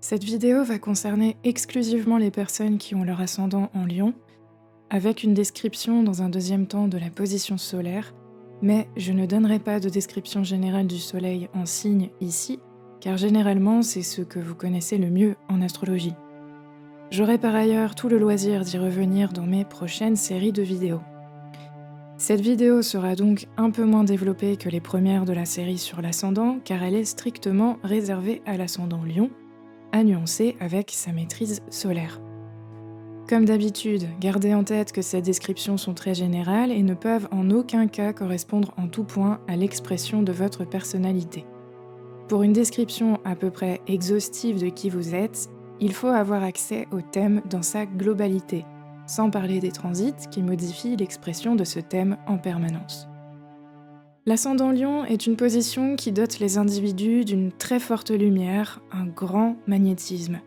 Cette vidéo va concerner exclusivement les personnes qui ont leur ascendant en Lion, avec une description dans un deuxième temps de la position solaire, mais je ne donnerai pas de description générale du Soleil en signe ici, car généralement c'est ce que vous connaissez le mieux en astrologie. J'aurai par ailleurs tout le loisir d'y revenir dans mes prochaines séries de vidéos. Cette vidéo sera donc un peu moins développée que les premières de la série sur l'ascendant, car elle est strictement réservée à l'ascendant Lion, à nuancer avec sa maîtrise solaire. Comme d'habitude, gardez en tête que ces descriptions sont très générales et ne peuvent en aucun cas correspondre en tout point à l'expression de votre personnalité. Pour une description à peu près exhaustive de qui vous êtes, il faut avoir accès au thème dans sa globalité, sans parler des transits qui modifient l'expression de ce thème en permanence. L'ascendant Lion est une position qui dote les individus d'une très forte lumière, un grand magnétisme.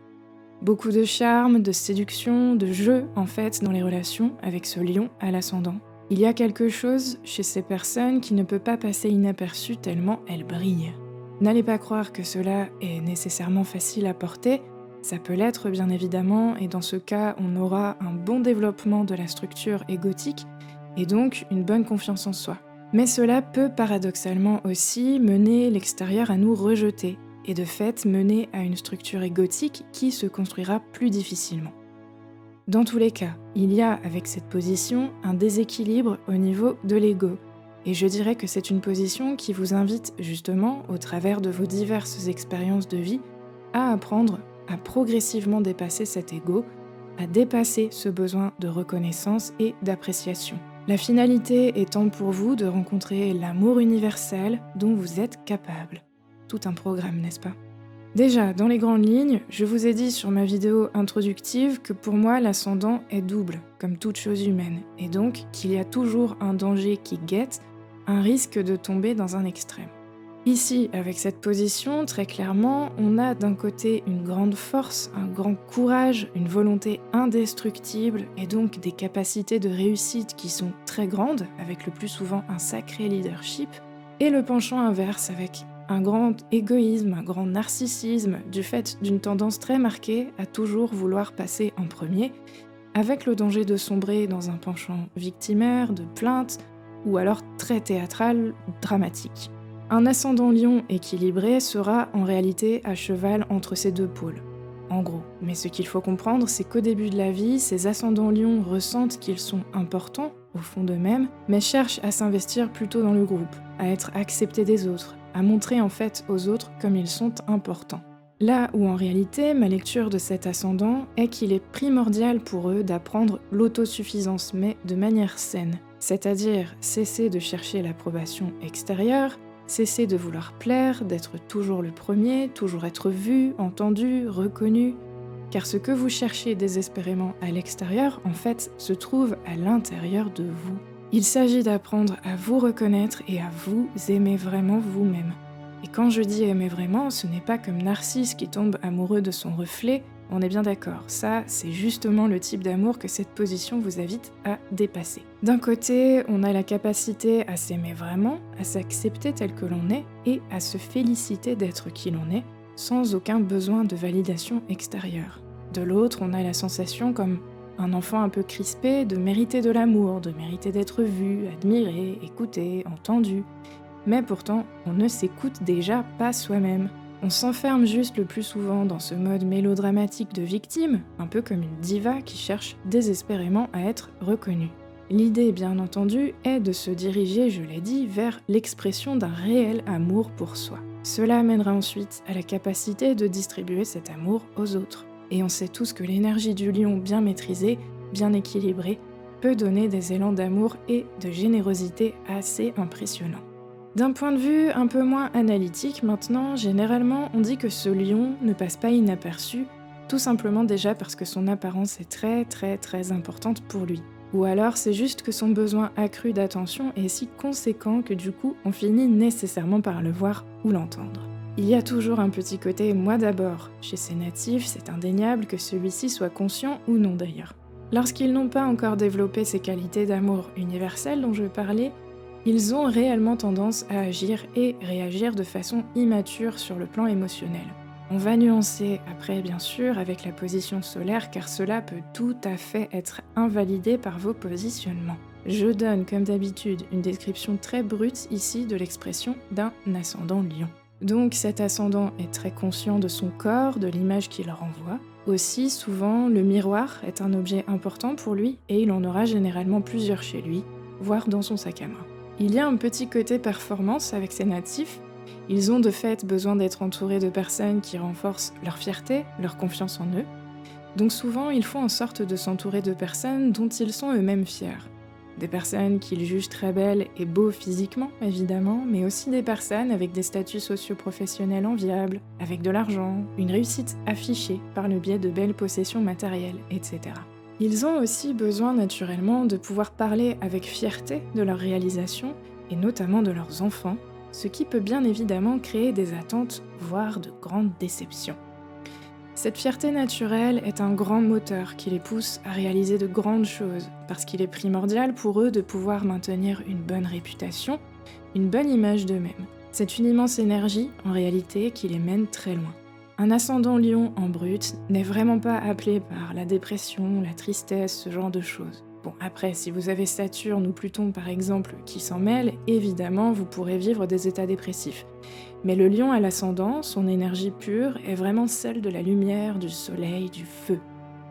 Beaucoup de charme, de séduction, de jeu en fait dans les relations avec ce Lion à l'ascendant. Il y a quelque chose chez ces personnes qui ne peut pas passer inaperçu tellement elles brillent. N'allez pas croire que cela est nécessairement facile à porter, ça peut l'être bien évidemment, et dans ce cas on aura un bon développement de la structure égotique et donc une bonne confiance en soi. Mais cela peut paradoxalement aussi mener l'extérieur à nous rejeter, et de fait mener à une structure égotique qui se construira plus difficilement. Dans tous les cas, il y a avec cette position un déséquilibre au niveau de l'ego, et je dirais que c'est une position qui vous invite justement, au travers de vos diverses expériences de vie, à apprendre à progressivement dépasser cet ego, à dépasser ce besoin de reconnaissance et d'appréciation. La finalité étant pour vous de rencontrer l'amour universel dont vous êtes capable. Tout un programme, n'est-ce pas ? Déjà, dans les grandes lignes, je vous ai dit sur ma vidéo introductive que pour moi l'ascendant est double, comme toute chose humaine, et donc qu'il y a toujours un danger qui guette, un risque de tomber dans un extrême. Ici, avec cette position, très clairement, on a d'un côté une grande force, un grand courage, une volonté indestructible et donc des capacités de réussite qui sont très grandes, avec le plus souvent un sacré leadership, et le penchant inverse avec un grand égoïsme, un grand narcissisme, du fait d'une tendance très marquée à toujours vouloir passer en premier, avec le danger de sombrer dans un penchant victimaire, de plainte, ou alors très théâtral, dramatique. Un ascendant Lion équilibré sera en réalité à cheval entre ces deux pôles, en gros. Mais ce qu'il faut comprendre, c'est qu'au début de la vie, ces ascendants Lion ressentent qu'ils sont importants, au fond d'eux-mêmes, mais cherchent à s'investir plutôt dans le groupe, à être acceptés des autres, à montrer en fait aux autres comme ils sont importants. Là où en réalité, ma lecture de cet ascendant est qu'il est primordial pour eux d'apprendre l'autosuffisance, mais de manière saine. C'est-à-dire cesser de chercher l'approbation extérieure, cesser de vouloir plaire, d'être toujours le premier, toujours être vu, entendu, reconnu. Car ce que vous cherchez désespérément à l'extérieur, en fait, se trouve à l'intérieur de vous. Il s'agit d'apprendre à vous reconnaître et à vous aimer vraiment vous-même. Et quand je dis aimer vraiment, ce n'est pas comme Narcisse qui tombe amoureux de son reflet, on est bien d'accord, ça c'est justement le type d'amour que cette position vous invite à dépasser. D'un côté, on a la capacité à s'aimer vraiment, à s'accepter tel que l'on est et à se féliciter d'être qui l'on est, sans aucun besoin de validation extérieure. De l'autre, on a la sensation comme un enfant un peu crispé de mériter de l'amour, de mériter d'être vu, admiré, écouté, entendu. Mais pourtant, on ne s'écoute déjà pas soi-même. On s'enferme juste le plus souvent dans ce mode mélodramatique de victime, un peu comme une diva qui cherche désespérément à être reconnue. L'idée, bien entendu, est de se diriger, je l'ai dit, vers l'expression d'un réel amour pour soi. Cela amènera ensuite à la capacité de distribuer cet amour aux autres. Et on sait tous que l'énergie du lion bien maîtrisée, bien équilibrée, peut donner des élans d'amour et de générosité assez impressionnants. D'un point de vue un peu moins analytique maintenant, généralement on dit que ce lion ne passe pas inaperçu, tout simplement déjà parce que son apparence est très importante pour lui. Ou alors c'est juste que son besoin accru d'attention est si conséquent que du coup on finit nécessairement par le voir ou l'entendre. Il y a toujours un petit côté moi d'abord. Chez ces natifs, c'est indéniable que celui-ci soit conscient ou non d'ailleurs. Lorsqu'ils n'ont pas encore développé ces qualités d'amour universel dont je parlais, ils ont réellement tendance à agir et réagir de façon immature sur le plan émotionnel. On va nuancer après, bien sûr, avec la position solaire, car cela peut tout à fait être invalidé par vos positionnements. Je donne, comme d'habitude, une description très brute ici de l'expression d'un ascendant lion. Donc cet ascendant est très conscient de son corps, de l'image qu'il renvoie. Aussi, souvent, le miroir est un objet important pour lui et il en aura généralement plusieurs chez lui, voire dans son sac à main. Il y a un petit côté performance avec ces natifs. Ils ont de fait besoin d'être entourés de personnes qui renforcent leur fierté, leur confiance en eux. Donc souvent, ils font en sorte de s'entourer de personnes dont ils sont eux-mêmes fiers. Des personnes qu'ils jugent très belles et beaux physiquement, évidemment, mais aussi des personnes avec des statuts socio-professionnels enviables, avec de l'argent, une réussite affichée par le biais de belles possessions matérielles, etc. Ils ont aussi besoin naturellement de pouvoir parler avec fierté de leurs réalisations, et notamment de leurs enfants, ce qui peut bien évidemment créer des attentes, voire de grandes déceptions. Cette fierté naturelle est un grand moteur qui les pousse à réaliser de grandes choses, parce qu'il est primordial pour eux de pouvoir maintenir une bonne réputation, une bonne image d'eux-mêmes. C'est une immense énergie, en réalité, qui les mène très loin. Un ascendant lion en brut n'est vraiment pas appelé par la dépression, la tristesse, ce genre de choses. Bon, après, si vous avez Saturne ou Pluton par exemple qui s'en mêlent, évidemment vous pourrez vivre des états dépressifs. Mais le lion à l'ascendant, son énergie pure, est vraiment celle de la lumière, du soleil, du feu.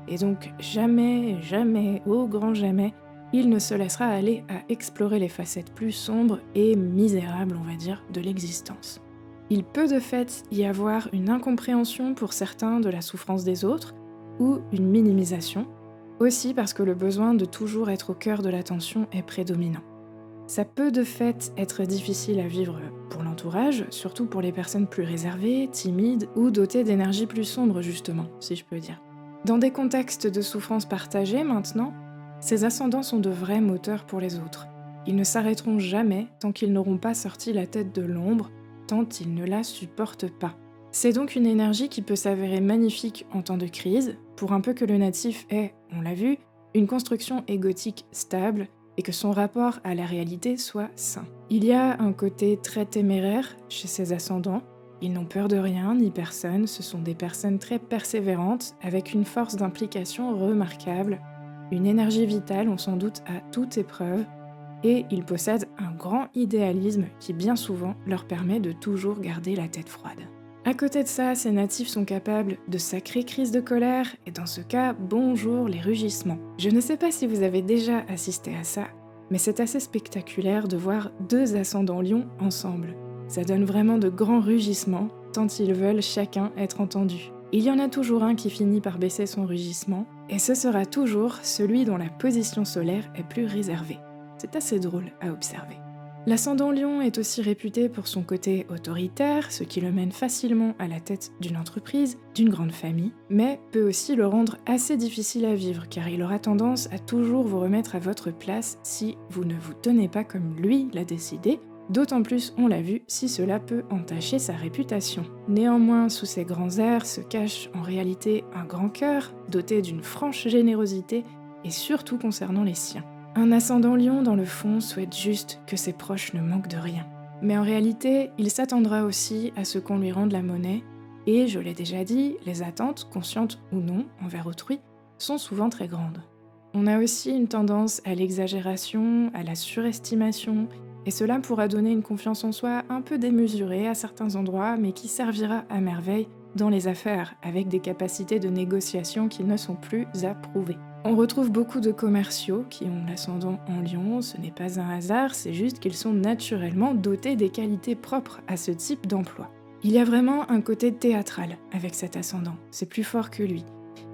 Et donc jamais, jamais, au grand jamais, il ne se laissera aller à explorer les facettes plus sombres et misérables, on va dire, de l'existence. Il peut de fait y avoir une incompréhension pour certains de la souffrance des autres, ou une minimisation, aussi parce que le besoin de toujours être au cœur de l'attention est prédominant. Ça peut de fait être difficile à vivre pour l'entourage, surtout pour les personnes plus réservées, timides ou dotées d'énergie plus sombre justement, si je peux dire. Dans des contextes de souffrance partagée maintenant, ces ascendants sont de vrais moteurs pour les autres. Ils ne s'arrêteront jamais tant qu'ils n'auront pas sorti la tête de l'ombre, tant ils ne la supportent pas. C'est donc une énergie qui peut s'avérer magnifique en temps de crise, pour un peu que le natif ait, on l'a vu, une construction égotique stable et que son rapport à la réalité soit sain. Il y a un côté très téméraire chez ces ascendants. Ils n'ont peur de rien ni personne, ce sont des personnes très persévérantes, avec une force d'implication remarquable, une énergie vitale, on s'en doute, à toute épreuve, et ils possèdent un grand idéalisme qui bien souvent leur permet de toujours garder la tête froide. À côté de ça, ces natifs sont capables de sacrées crises de colère, et dans ce cas, bonjour les rugissements. Je ne sais pas si vous avez déjà assisté à ça, mais c'est assez spectaculaire de voir deux ascendants lions ensemble. Ça donne vraiment de grands rugissements, tant ils veulent chacun être entendus. Il y en a toujours un qui finit par baisser son rugissement, et ce sera toujours celui dont la position solaire est plus réservée. C'est assez drôle à observer. L'ascendant lion est aussi réputé pour son côté autoritaire, ce qui le mène facilement à la tête d'une entreprise, d'une grande famille, mais peut aussi le rendre assez difficile à vivre, car il aura tendance à toujours vous remettre à votre place si vous ne vous tenez pas comme lui l'a décidé, d'autant plus, on l'a vu, si cela peut entacher sa réputation. Néanmoins, sous ces grands airs se cache en réalité un grand cœur, doté d'une franche générosité, et surtout concernant les siens. Un ascendant lion, dans le fond, souhaite juste que ses proches ne manquent de rien. Mais en réalité, il s'attendra aussi à ce qu'on lui rende la monnaie, et, je l'ai déjà dit, les attentes, conscientes ou non, envers autrui, sont souvent très grandes. On a aussi une tendance à l'exagération, à la surestimation, et cela pourra donner une confiance en soi un peu démesurée à certains endroits, mais qui servira à merveille dans les affaires, avec des capacités de négociation qui ne sont plus à prouver. On retrouve beaucoup de commerciaux qui ont l'ascendant en lion, ce n'est pas un hasard, c'est juste qu'ils sont naturellement dotés des qualités propres à ce type d'emploi. Il y a vraiment un côté théâtral avec cet ascendant, c'est plus fort que lui.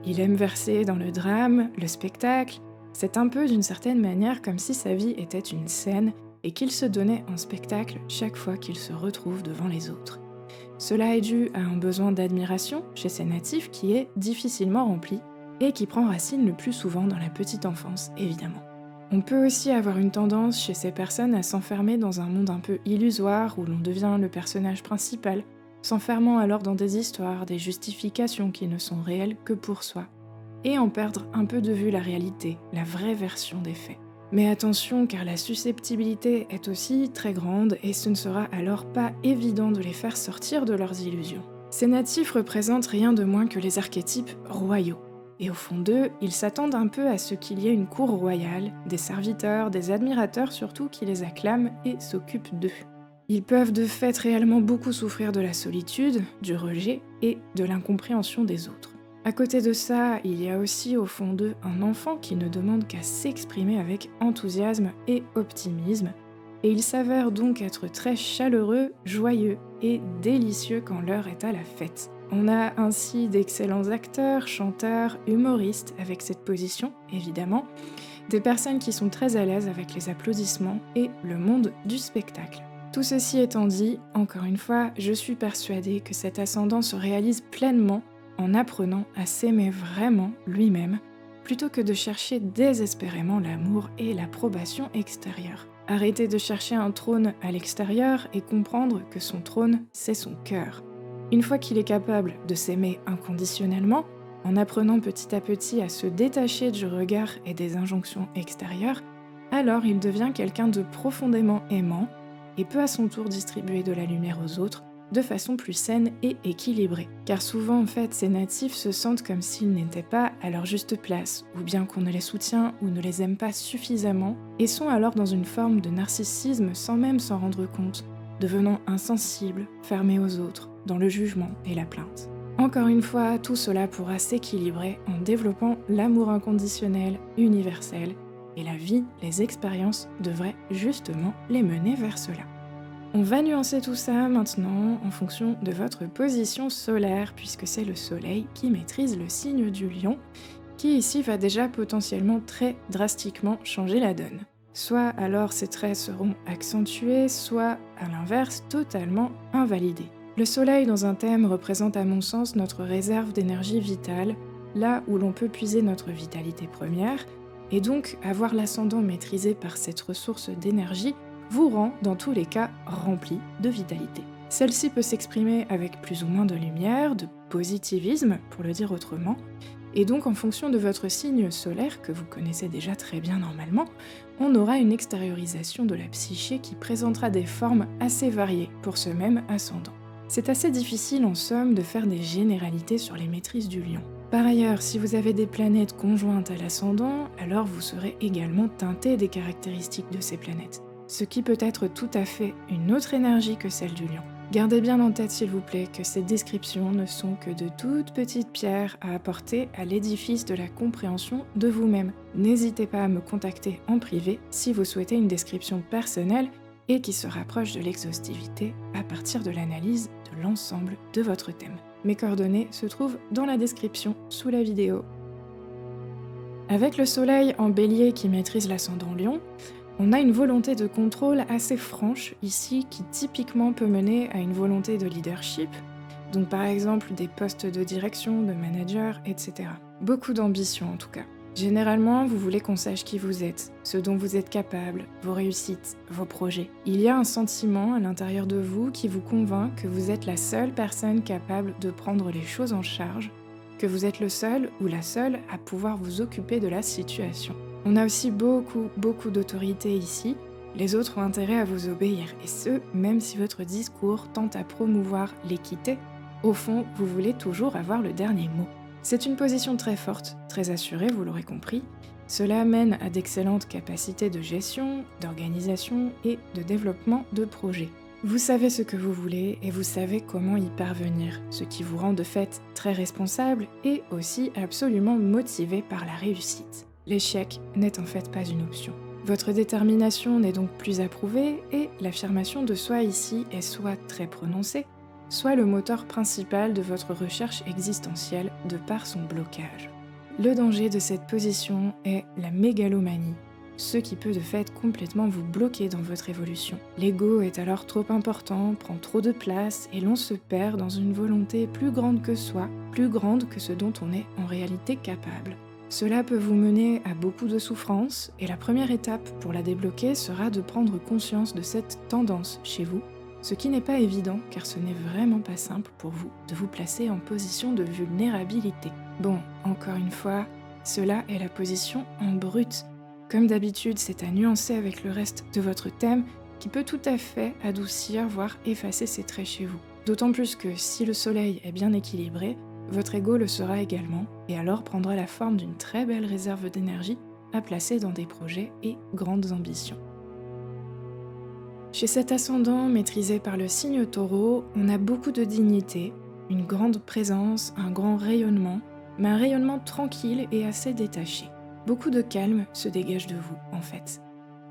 Il aime verser dans le drame, le spectacle, c'est un peu d'une certaine manière comme si sa vie était une scène et qu'il se donnait en spectacle chaque fois qu'il se retrouve devant les autres. Cela est dû à un besoin d'admiration chez ces natifs qui est difficilement rempli, et qui prend racine le plus souvent dans la petite enfance, évidemment. On peut aussi avoir une tendance chez ces personnes à s'enfermer dans un monde un peu illusoire où l'on devient le personnage principal, s'enfermant alors dans des histoires, des justifications qui ne sont réelles que pour soi, et en perdre un peu de vue la réalité, la vraie version des faits. Mais attention, car la susceptibilité est aussi très grande et ce ne sera alors pas évident de les faire sortir de leurs illusions. Ces natifs représentent rien de moins que les archétypes royaux. Et au fond d'eux, ils s'attendent un peu à ce qu'il y ait une cour royale, des serviteurs, des admirateurs surtout qui les acclament et s'occupent d'eux. Ils peuvent de fait réellement beaucoup souffrir de la solitude, du rejet et de l'incompréhension des autres. À côté de ça, il y a aussi au fond d'eux un enfant qui ne demande qu'à s'exprimer avec enthousiasme et optimisme, et il s'avère donc être très chaleureux, joyeux et délicieux quand l'heure est à la fête. On a ainsi d'excellents acteurs, chanteurs, humoristes avec cette position, évidemment, des personnes qui sont très à l'aise avec les applaudissements et le monde du spectacle. Tout ceci étant dit, encore une fois, je suis persuadée que cet ascendant se réalise pleinement en apprenant à s'aimer vraiment lui-même, plutôt que de chercher désespérément l'amour et l'approbation extérieure. Arrêtez de chercher un trône à l'extérieur et comprendre que son trône, c'est son cœur. Une fois qu'il est capable de s'aimer inconditionnellement, en apprenant petit à petit à se détacher du regard et des injonctions extérieures, alors il devient quelqu'un de profondément aimant et peut à son tour distribuer de la lumière aux autres de façon plus saine et équilibrée. Car souvent, en fait, ces natifs se sentent comme s'ils n'étaient pas à leur juste place, ou bien qu'on ne les soutient ou ne les aime pas suffisamment, et sont alors dans une forme de narcissisme sans même s'en rendre compte, devenant insensibles, fermés aux autres, dans le jugement et la plainte. Encore une fois, tout cela pourra s'équilibrer en développant l'amour inconditionnel, universel, et la vie, les expériences devraient justement les mener vers cela. On va nuancer tout ça maintenant en fonction de votre position solaire, puisque c'est le soleil qui maîtrise le signe du lion, qui ici va déjà potentiellement très drastiquement changer la donne. Soit alors ces traits seront accentués, soit à l'inverse totalement invalidés. Le soleil dans un thème représente à mon sens notre réserve d'énergie vitale, là où l'on peut puiser notre vitalité première, et donc avoir l'ascendant maîtrisé par cette ressource d'énergie vous rend dans tous les cas rempli de vitalité. Celle-ci peut s'exprimer avec plus ou moins de lumière, de positivisme pour le dire autrement, et donc en fonction de votre signe solaire, que vous connaissez déjà très bien normalement, on aura une extériorisation de la psyché qui présentera des formes assez variées pour ce même ascendant. C'est assez difficile en somme de faire des généralités sur les maîtrises du lion. Par ailleurs, si vous avez des planètes conjointes à l'ascendant, alors vous serez également teinté des caractéristiques de ces planètes, ce qui peut être tout à fait une autre énergie que celle du lion. Gardez bien en tête s'il vous plaît que ces descriptions ne sont que de toutes petites pierres à apporter à l'édifice de la compréhension de vous-même. N'hésitez pas à me contacter en privé si vous souhaitez une description personnelle et qui se rapproche de l'exhaustivité à partir de l'analyse de l'ensemble de votre thème. Mes coordonnées se trouvent dans la description sous la vidéo. Avec le soleil en bélier qui maîtrise l'ascendant lion, on a une volonté de contrôle assez franche ici qui typiquement peut mener à une volonté de leadership, donc par exemple des postes de direction, de manager, etc. Beaucoup d'ambition en tout cas. Généralement, vous voulez qu'on sache qui vous êtes, ce dont vous êtes capable, vos réussites, vos projets. Il y a un sentiment à l'intérieur de vous qui vous convainc que vous êtes la seule personne capable de prendre les choses en charge, que vous êtes le seul ou la seule à pouvoir vous occuper de la situation. On a aussi beaucoup d'autorité ici. Les autres ont intérêt à vous obéir, et ce, même si votre discours tente à promouvoir l'équité, au fond, vous voulez toujours avoir le dernier mot. C'est une position très forte, très assurée, vous l'aurez compris. Cela mène à d'excellentes capacités de gestion, d'organisation et de développement de projets. Vous savez ce que vous voulez et vous savez comment y parvenir, ce qui vous rend de fait très responsable et aussi absolument motivé par la réussite. L'échec n'est en fait pas une option. Votre détermination n'est donc plus approuvée et l'affirmation de soi ici est soit très prononcée, soit le moteur principal de votre recherche existentielle de par son blocage. Le danger de cette position est la mégalomanie, ce qui peut de fait complètement vous bloquer dans votre évolution. L'ego est alors trop important, prend trop de place et l'on se perd dans une volonté plus grande que soi, plus grande que ce dont on est en réalité capable. Cela peut vous mener à beaucoup de souffrance et la première étape pour la débloquer sera de prendre conscience de cette tendance chez vous, ce qui n'est pas évident car ce n'est vraiment pas simple pour vous de vous placer en position de vulnérabilité. Bon, encore une fois, cela est la position en brut. Comme d'habitude, c'est à nuancer avec le reste de votre thème qui peut tout à fait adoucir, voire effacer ces traits chez vous. D'autant plus que si le soleil est bien équilibré, votre ego le sera également, et alors prendra la forme d'une très belle réserve d'énergie à placer dans des projets et grandes ambitions. Chez cet ascendant maîtrisé par le signe Taureau, on a beaucoup de dignité, une grande présence, un grand rayonnement, mais un rayonnement tranquille et assez détaché. Beaucoup de calme se dégage de vous, en fait.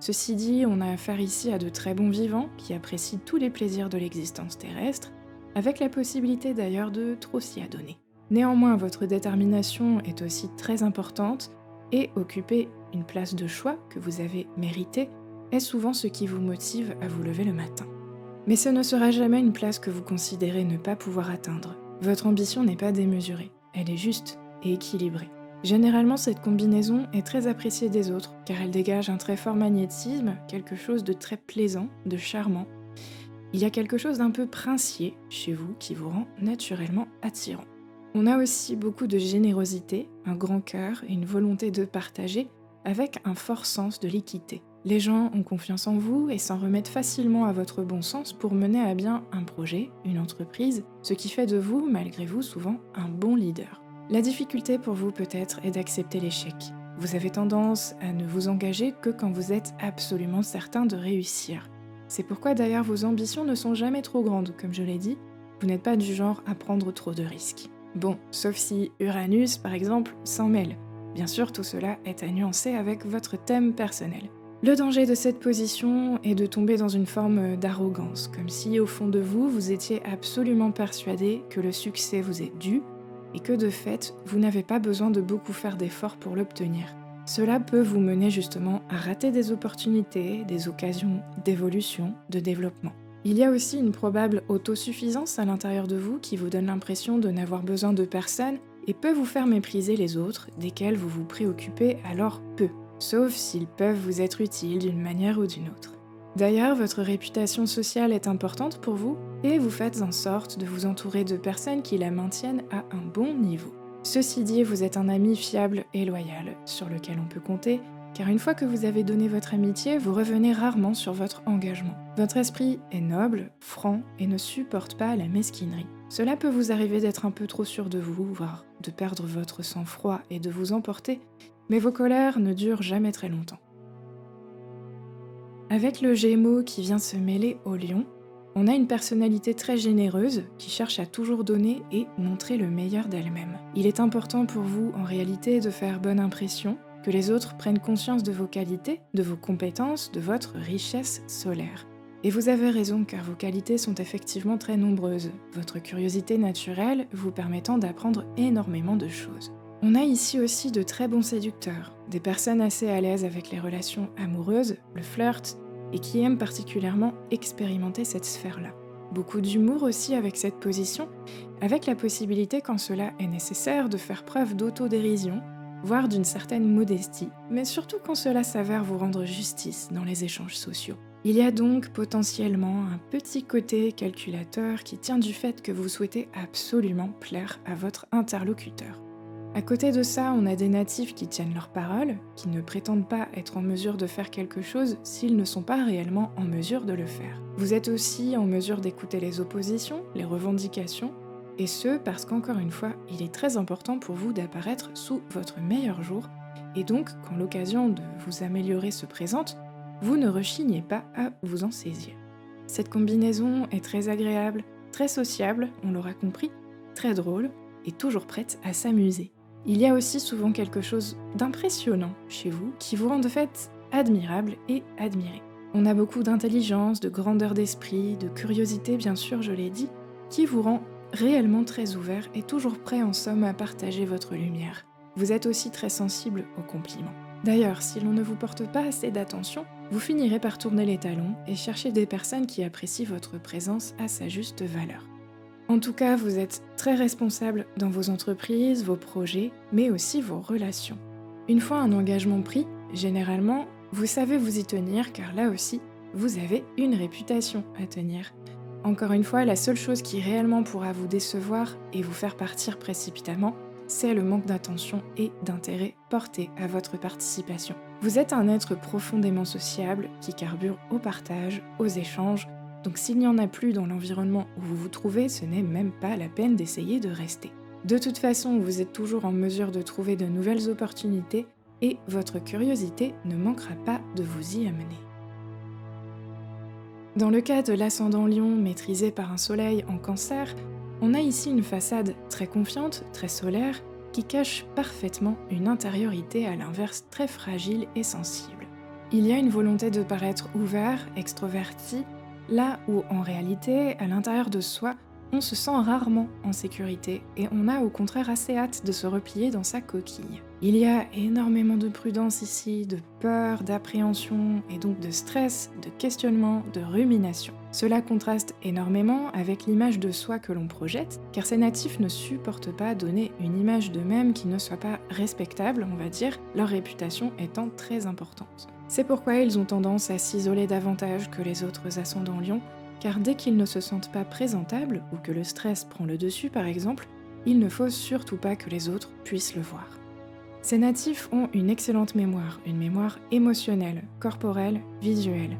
Ceci dit, on a affaire ici à de très bons vivants qui apprécient tous les plaisirs de l'existence terrestre, avec la possibilité d'ailleurs de trop s'y adonner. Néanmoins, votre détermination est aussi très importante et occuper une place de choix que vous avez méritée est souvent ce qui vous motive à vous lever le matin. Mais ce ne sera jamais une place que vous considérez ne pas pouvoir atteindre. Votre ambition n'est pas démesurée, elle est juste et équilibrée. Généralement, cette combinaison est très appréciée des autres, car elle dégage un très fort magnétisme, quelque chose de très plaisant, de charmant. Il y a quelque chose d'un peu princier chez vous qui vous rend naturellement attirant. On a aussi beaucoup de générosité, un grand cœur et une volonté de partager, avec un fort sens de l'équité. Les gens ont confiance en vous et s'en remettent facilement à votre bon sens pour mener à bien un projet, une entreprise, ce qui fait de vous, malgré vous, souvent un bon leader. La difficulté pour vous peut-être est d'accepter l'échec. Vous avez tendance à ne vous engager que quand vous êtes absolument certain de réussir. C'est pourquoi d'ailleurs vos ambitions ne sont jamais trop grandes, comme je l'ai dit, vous n'êtes pas du genre à prendre trop de risques. Bon, sauf si Uranus, par exemple, s'en mêle. Bien sûr, tout cela est à nuancer avec votre thème personnel. Le danger de cette position est de tomber dans une forme d'arrogance, comme si au fond de vous, vous étiez absolument persuadé que le succès vous est dû et que de fait, vous n'avez pas besoin de beaucoup faire d'efforts pour l'obtenir. Cela peut vous mener justement à rater des opportunités, des occasions d'évolution, de développement. Il y a aussi une probable autosuffisance à l'intérieur de vous qui vous donne l'impression de n'avoir besoin de personne et peut vous faire mépriser les autres, desquels vous vous préoccupez alors peu. Sauf s'ils peuvent vous être utiles d'une manière ou d'une autre. D'ailleurs, votre réputation sociale est importante pour vous et vous faites en sorte de vous entourer de personnes qui la maintiennent à un bon niveau. Ceci dit, vous êtes un ami fiable et loyal, sur lequel on peut compter, car une fois que vous avez donné votre amitié, vous revenez rarement sur votre engagement. Votre esprit est noble, franc et ne supporte pas la mesquinerie. Cela peut vous arriver d'être un peu trop sûr de vous, voire de perdre votre sang-froid et de vous emporter, mais vos colères ne durent jamais très longtemps. Avec le Gémeaux qui vient se mêler au Lion, on a une personnalité très généreuse qui cherche à toujours donner et montrer le meilleur d'elle-même. Il est important pour vous en réalité de faire bonne impression, que les autres prennent conscience de vos qualités, de vos compétences, de votre richesse solaire. Et vous avez raison car vos qualités sont effectivement très nombreuses, votre curiosité naturelle vous permettant d'apprendre énormément de choses. On a ici aussi de très bons séducteurs, des personnes assez à l'aise avec les relations amoureuses, le flirt, et qui aiment particulièrement expérimenter cette sphère-là. Beaucoup d'humour aussi avec cette position, avec la possibilité quand cela est nécessaire de faire preuve d'autodérision, voire d'une certaine modestie, mais surtout quand cela s'avère vous rendre justice dans les échanges sociaux. Il y a donc potentiellement un petit côté calculateur qui tient du fait que vous souhaitez absolument plaire à votre interlocuteur. À côté de ça, on a des natifs qui tiennent leur parole, qui ne prétendent pas être en mesure de faire quelque chose s'ils ne sont pas réellement en mesure de le faire. Vous êtes aussi en mesure d'écouter les oppositions, les revendications, et ce parce qu'encore une fois, il est très important pour vous d'apparaître sous votre meilleur jour, et donc quand l'occasion de vous améliorer se présente, vous ne rechignez pas à vous en saisir. Cette combinaison est très agréable, très sociable, on l'aura compris, très drôle, et toujours prête à s'amuser. Il y a aussi souvent quelque chose d'impressionnant chez vous qui vous rend de fait admirable et admiré. On a beaucoup d'intelligence, de grandeur d'esprit, de curiosité bien sûr, je l'ai dit, qui vous rend réellement très ouvert et toujours prêt en somme à partager votre lumière. Vous êtes aussi très sensible aux compliments. D'ailleurs, si l'on ne vous porte pas assez d'attention, vous finirez par tourner les talons et chercher des personnes qui apprécient votre présence à sa juste valeur. En tout cas, vous êtes très responsable dans vos entreprises, vos projets, mais aussi vos relations. Une fois un engagement pris, généralement, vous savez vous y tenir car là aussi, vous avez une réputation à tenir. Encore une fois, la seule chose qui réellement pourra vous décevoir et vous faire partir précipitamment, c'est le manque d'attention et d'intérêt porté à votre participation. Vous êtes un être profondément sociable qui carbure au partage, aux échanges, Donc s'il n'y en a plus dans l'environnement où vous vous trouvez, ce n'est même pas la peine d'essayer de rester. De toute façon, vous êtes toujours en mesure de trouver de nouvelles opportunités et votre curiosité ne manquera pas de vous y amener. Dans le cas de l'ascendant Lion maîtrisé par un soleil en Cancer, on a ici une façade très confiante, très solaire, qui cache parfaitement une intériorité à l'inverse très fragile et sensible. Il y a une volonté de paraître ouvert, extroverti, là où en réalité, à l'intérieur de soi, on se sent rarement en sécurité et on a au contraire assez hâte de se replier dans sa coquille. Il y a énormément de prudence ici, de peur, d'appréhension et donc de stress, de questionnement, de rumination. Cela contraste énormément avec l'image de soi que l'on projette, car ces natifs ne supportent pas donner une image d'eux-mêmes qui ne soit pas respectable, on va dire, leur réputation étant très importante. C'est pourquoi ils ont tendance à s'isoler davantage que les autres ascendants Lion, car dès qu'ils ne se sentent pas présentables, ou que le stress prend le dessus par exemple, il ne faut surtout pas que les autres puissent le voir. Ces natifs ont une excellente mémoire, une mémoire émotionnelle, corporelle, visuelle.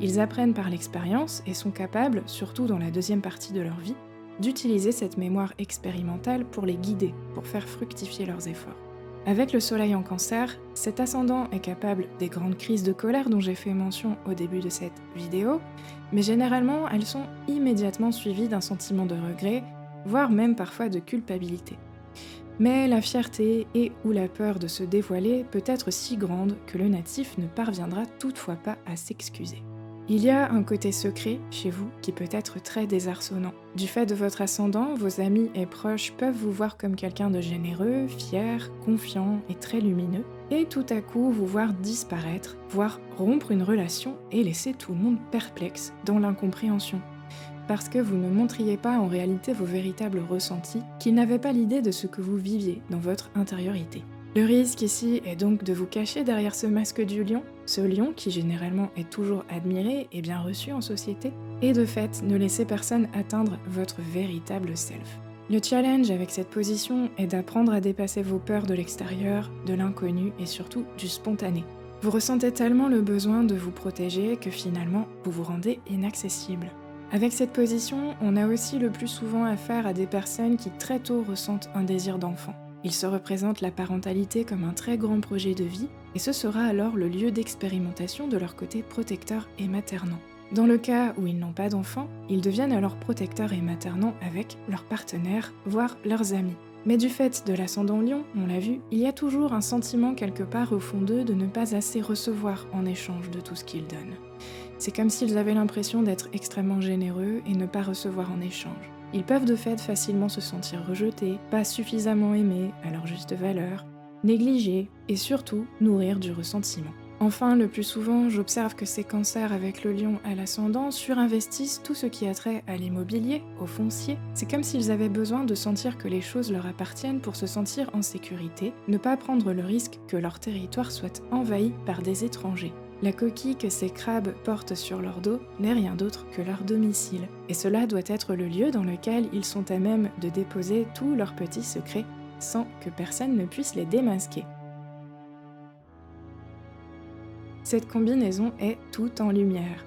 Ils apprennent par l'expérience et sont capables, surtout dans la deuxième partie de leur vie, d'utiliser cette mémoire expérimentale pour les guider, pour faire fructifier leurs efforts. Avec le soleil en Cancer, cet ascendant est capable des grandes crises de colère dont j'ai fait mention au début de cette vidéo, mais généralement elles sont immédiatement suivies d'un sentiment de regret, voire même parfois de culpabilité. Mais la fierté et ou la peur de se dévoiler peut être si grande que le natif ne parviendra toutefois pas à s'excuser. Il y a un côté secret chez vous qui peut être très désarçonnant. Du fait de votre ascendant, vos amis et proches peuvent vous voir comme quelqu'un de généreux, fier, confiant et très lumineux, et tout à coup vous voir disparaître, voire rompre une relation et laisser tout le monde perplexe dans l'incompréhension. Parce que vous ne montriez pas en réalité vos véritables ressentis, qu'ils n'avaient pas l'idée de ce que vous viviez dans votre intériorité. Le risque ici est donc de vous cacher derrière ce masque du lion, ce lion qui généralement est toujours admiré et bien reçu en société, et de fait ne laisser personne atteindre votre véritable self. Le challenge avec cette position est d'apprendre à dépasser vos peurs de l'extérieur, de l'inconnu et surtout du spontané. Vous ressentez tellement le besoin de vous protéger que finalement vous vous rendez inaccessible. Avec cette position, on a aussi le plus souvent affaire à des personnes qui très tôt ressentent un désir d'enfant. Ils se représentent la parentalité comme un très grand projet de vie, et ce sera alors le lieu d'expérimentation de leur côté protecteur et maternant. Dans le cas où ils n'ont pas d'enfants, ils deviennent alors protecteurs et maternants avec leurs partenaires, voire leurs amis. Mais du fait de l'ascendant Lion, on l'a vu, il y a toujours un sentiment quelque part au fond d'eux de ne pas assez recevoir en échange de tout ce qu'ils donnent. C'est comme s'ils avaient l'impression d'être extrêmement généreux et ne pas recevoir en échange. Ils peuvent de fait facilement se sentir rejetés, pas suffisamment aimés à leur juste valeur, négligés et surtout nourrir du ressentiment. Enfin, le plus souvent, j'observe que ces cancers avec le lion à l'ascendant surinvestissent tout ce qui a trait à l'immobilier, au foncier. C'est comme s'ils avaient besoin de sentir que les choses leur appartiennent pour se sentir en sécurité, ne pas prendre le risque que leur territoire soit envahi par des étrangers. La coquille que ces crabes portent sur leur dos n'est rien d'autre que leur domicile, et cela doit être le lieu dans lequel ils sont à même de déposer tous leurs petits secrets sans que personne ne puisse les démasquer. Cette combinaison est tout en lumière.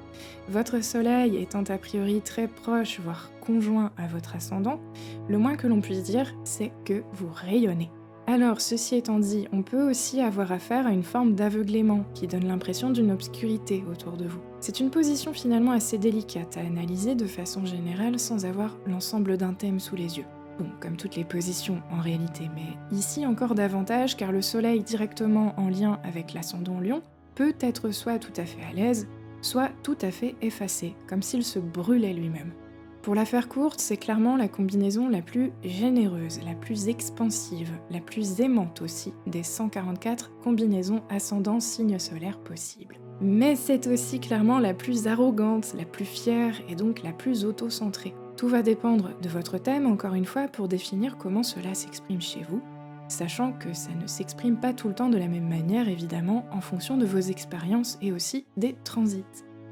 Votre soleil étant a priori très proche, voire conjoint à votre ascendant, le moins que l'on puisse dire, c'est que vous rayonnez. Alors, ceci étant dit, on peut aussi avoir affaire à une forme d'aveuglément qui donne l'impression d'une obscurité autour de vous. C'est une position finalement assez délicate à analyser de façon générale sans avoir l'ensemble d'un thème sous les yeux. Bon, comme toutes les positions en réalité, mais ici encore davantage car le soleil directement en lien avec l'ascendant Lion peut être soit tout à fait à l'aise, soit tout à fait effacé, comme s'il se brûlait lui-même. Pour la faire courte, c'est clairement la combinaison la plus généreuse, la plus expansive, la plus aimante aussi des 144 combinaisons ascendant signe solaire possibles. Mais c'est aussi clairement la plus arrogante, la plus fière et donc la plus auto-centrée. Tout va dépendre de votre thème, encore une fois, pour définir comment cela s'exprime chez vous, sachant que ça ne s'exprime pas tout le temps de la même manière, évidemment, en fonction de vos expériences et aussi des transits.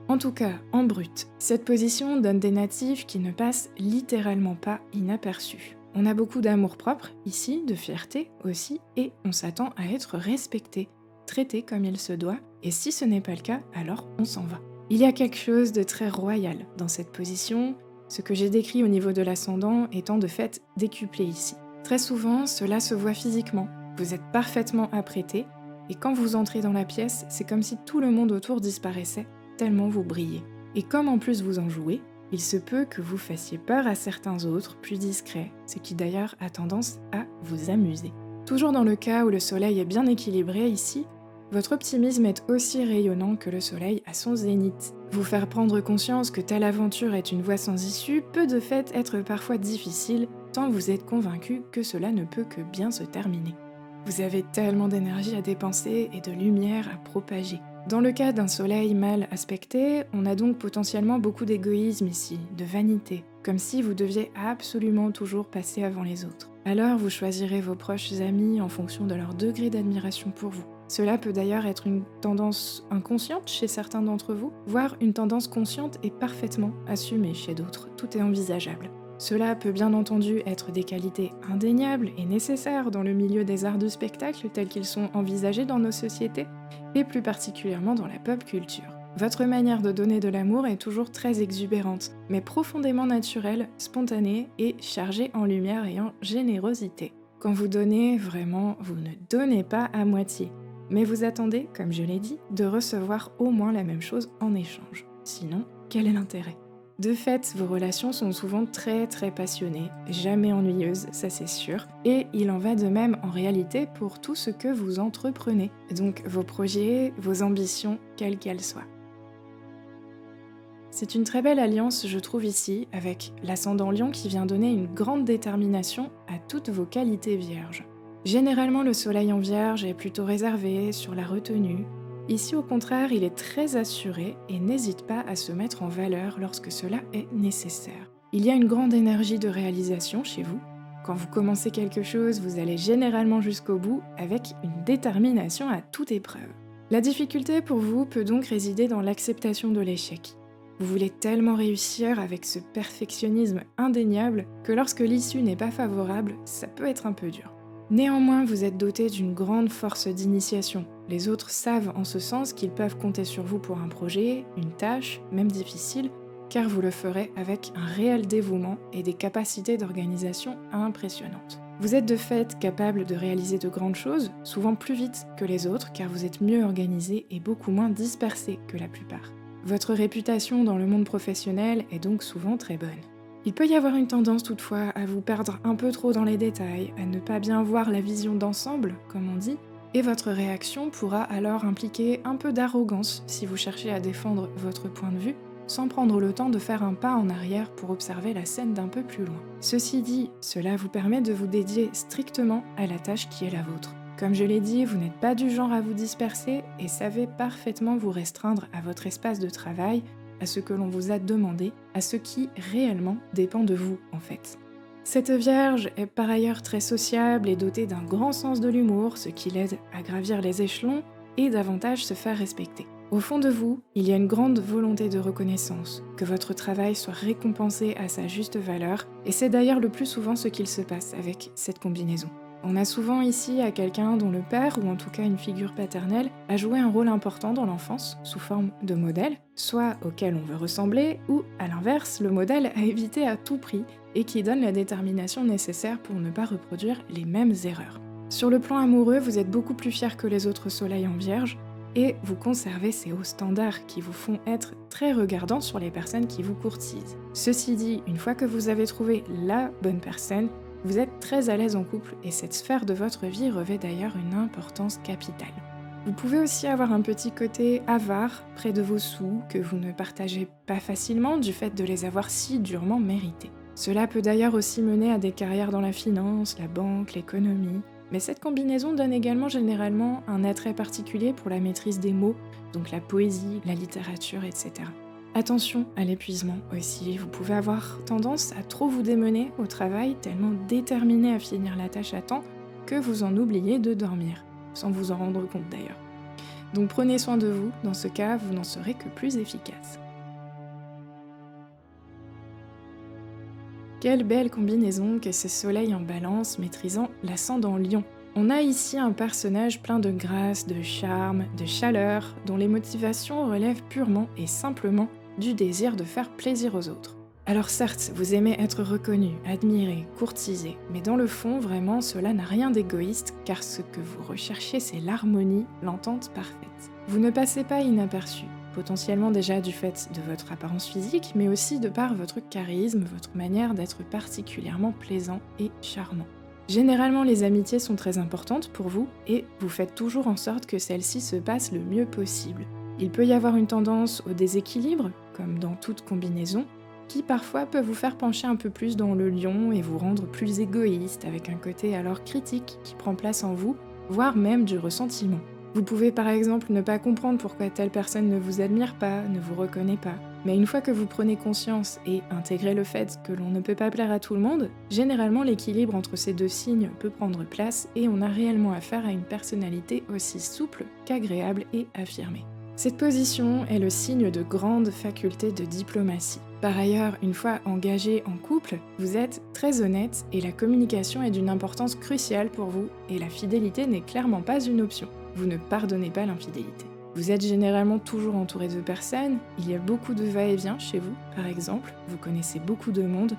En tout cas, en brut, cette position donne des natifs qui ne passent littéralement pas inaperçus. On a beaucoup d'amour-propre, ici, de fierté aussi, et on s'attend à être respecté, traité comme il se doit, et si ce n'est pas le cas, alors on s'en va. Il y a quelque chose de très royal dans cette position, ce que j'ai décrit au niveau de l'ascendant étant de fait décuplé ici. Très souvent, cela se voit physiquement, vous êtes parfaitement apprêté, et quand vous entrez dans la pièce, c'est comme si tout le monde autour disparaissait, tellement vous brillez. Et comme en plus vous en jouez, il se peut que vous fassiez peur à certains autres, plus discrets, ce qui d'ailleurs a tendance à vous amuser. Toujours dans le cas où le soleil est bien équilibré ici, votre optimisme est aussi rayonnant que le soleil à son zénith. Vous faire prendre conscience que telle aventure est une voie sans issue peut de fait être parfois difficile, tant vous êtes convaincu que cela ne peut que bien se terminer. Vous avez tellement d'énergie à dépenser et de lumière à propager. Dans le cas d'un soleil mal aspecté, on a donc potentiellement beaucoup d'égoïsme ici, de vanité, comme si vous deviez absolument toujours passer avant les autres. Alors vous choisirez vos proches amis en fonction de leur degré d'admiration pour vous. Cela peut d'ailleurs être une tendance inconsciente chez certains d'entre vous, voire une tendance consciente et parfaitement assumée chez d'autres. Tout est envisageable. Cela peut bien entendu être des qualités indéniables et nécessaires dans le milieu des arts du spectacle tels qu'ils sont envisagés dans nos sociétés, et plus particulièrement dans la pop culture. Votre manière de donner de l'amour est toujours très exubérante, mais profondément naturelle, spontanée et chargée en lumière et en générosité. Quand vous donnez, vraiment, vous ne donnez pas à moitié. Mais vous attendez, comme je l'ai dit, de recevoir au moins la même chose en échange. Sinon, quel est l'intérêt ? De fait, vos relations sont souvent très passionnées, jamais ennuyeuses, ça c'est sûr, et il en va de même en réalité pour tout ce que vous entreprenez, donc vos projets, vos ambitions, quelles qu'elles soient. C'est une très belle alliance, je trouve ici, avec l'ascendant Lion qui vient donner une grande détermination à toutes vos qualités vierges. Généralement, le soleil en Vierge est plutôt réservé, sur la retenue. Ici, au contraire, il est très assuré et n'hésite pas à se mettre en valeur lorsque cela est nécessaire. Il y a une grande énergie de réalisation chez vous. Quand vous commencez quelque chose, vous allez généralement jusqu'au bout avec une détermination à toute épreuve. La difficulté pour vous peut donc résider dans l'acceptation de l'échec. Vous voulez tellement réussir avec ce perfectionnisme indéniable que lorsque l'issue n'est pas favorable, ça peut être un peu dur. Néanmoins, vous êtes doté d'une grande force d'initiation. Les autres savent en ce sens qu'ils peuvent compter sur vous pour un projet, une tâche, même difficile, car vous le ferez avec un réel dévouement et des capacités d'organisation impressionnantes. Vous êtes de fait capable de réaliser de grandes choses, souvent plus vite que les autres, car vous êtes mieux organisé et beaucoup moins dispersé que la plupart. Votre réputation dans le monde professionnel est donc souvent très bonne. Il peut y avoir une tendance toutefois à vous perdre un peu trop dans les détails, à ne pas bien voir la vision d'ensemble, comme on dit, et votre réaction pourra alors impliquer un peu d'arrogance si vous cherchez à défendre votre point de vue, sans prendre le temps de faire un pas en arrière pour observer la scène d'un peu plus loin. Ceci dit, cela vous permet de vous dédier strictement à la tâche qui est la vôtre. Comme je l'ai dit, vous n'êtes pas du genre à vous disperser et savez parfaitement vous restreindre à votre espace de travail, à ce que l'on vous a demandé, à ce qui réellement dépend de vous en fait. Cette Vierge est par ailleurs très sociable et dotée d'un grand sens de l'humour, ce qui l'aide à gravir les échelons et davantage se faire respecter. Au fond de vous, il y a une grande volonté de reconnaissance, que votre travail soit récompensé à sa juste valeur, et c'est d'ailleurs le plus souvent ce qu'il se passe avec cette combinaison. On a souvent ici à quelqu'un dont le père, ou en tout cas une figure paternelle, a joué un rôle important dans l'enfance, sous forme de modèle, soit auquel on veut ressembler, ou à l'inverse, le modèle à éviter à tout prix, et qui donne la détermination nécessaire pour ne pas reproduire les mêmes erreurs. Sur le plan amoureux, vous êtes beaucoup plus fier que les autres soleils en Vierge, et vous conservez ces hauts standards qui vous font être très regardants sur les personnes qui vous courtisent. Ceci dit, une fois que vous avez trouvé la bonne personne, vous êtes très à l'aise en couple et cette sphère de votre vie revêt d'ailleurs une importance capitale. Vous pouvez aussi avoir un petit côté avare près de vos sous que vous ne partagez pas facilement du fait de les avoir si durement mérités. Cela peut d'ailleurs aussi mener à des carrières dans la finance, la banque, l'économie, mais cette combinaison donne également généralement un attrait particulier pour la maîtrise des mots, donc la poésie, la littérature, etc. Attention à l'épuisement aussi, vous pouvez avoir tendance à trop vous démener au travail, tellement déterminé à finir la tâche à temps, que vous en oubliez de dormir, sans vous en rendre compte d'ailleurs. Donc prenez soin de vous, dans ce cas, vous n'en serez que plus efficace. Quelle belle combinaison que ce soleil en balance maîtrisant l'ascendant Lion. On a ici un personnage plein de grâce, de charme, de chaleur, dont les motivations relèvent purement et simplement du désir de faire plaisir aux autres. Alors certes, vous aimez être reconnu, admiré, courtisé, mais dans le fond, vraiment, cela n'a rien d'égoïste, car ce que vous recherchez, c'est l'harmonie, l'entente parfaite. Vous ne passez pas inaperçu, potentiellement déjà du fait de votre apparence physique, mais aussi de par votre charisme, votre manière d'être particulièrement plaisant et charmant. Généralement, les amitiés sont très importantes pour vous et vous faites toujours en sorte que celles-ci se passent le mieux possible. Il peut y avoir une tendance au déséquilibre, comme dans toute combinaison, qui parfois peut vous faire pencher un peu plus dans le lion et vous rendre plus égoïste, avec un côté alors critique qui prend place en vous, voire même du ressentiment. Vous pouvez par exemple ne pas comprendre pourquoi telle personne ne vous admire pas, ne vous reconnaît pas. Mais une fois que vous prenez conscience et intégrez le fait que l'on ne peut pas plaire à tout le monde, généralement l'équilibre entre ces deux signes peut prendre place et on a réellement affaire à une personnalité aussi souple qu'agréable et affirmée. Cette position est le signe de grandes facultés de diplomatie. Par ailleurs, une fois engagé en couple, vous êtes très honnête et la communication est d'une importance cruciale pour vous et la fidélité n'est clairement pas une option. Vous ne pardonnez pas l'infidélité. Vous êtes généralement toujours entouré de personnes, il y a beaucoup de va-et-vient chez vous, par exemple, vous connaissez beaucoup de monde,